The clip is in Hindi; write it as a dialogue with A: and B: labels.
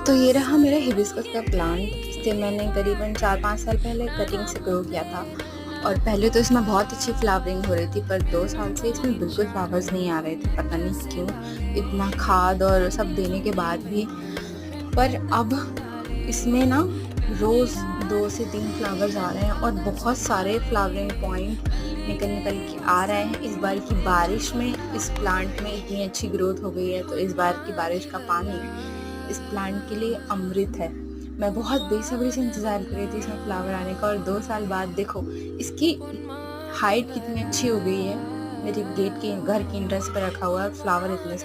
A: तो ये रहा मेरा हिबिस्कस का प्लांट। इसे मैंने करीबन 4-5 साल पहले कटिंग से ग्रो किया था और पहले तो इसमें बहुत अच्छी फ्लावरिंग हो रही थी, पर 2 साल से इसमें बिल्कुल फ्लावर्स नहीं आ रहे थे, पता नहीं क्यों? इतना खाद और सब देने के बाद भी। पर अब इसमें ना रोज़ 2 से 3 फ्लावर्स आ रहे हैं और बहुत सारे फ्लावरिंग पॉइंट निकल के आ रहे हैं। इस बार की बारिश में इस प्लांट में इतनी अच्छी ग्रोथ हो गई है, तो इस बार की बारिश का पानी इस प्लांट के लिए अमृत है। मैं बहुत बेसब्री से इंतज़ार कर रही थी इसमें फ्लावर आने का, और 2 साल बाद देखो इसकी हाइट कितनी अच्छी हो गई है। मेरे गेट के घर की एंट्रेंस पे रखा हुआ है, फ्लावर इतने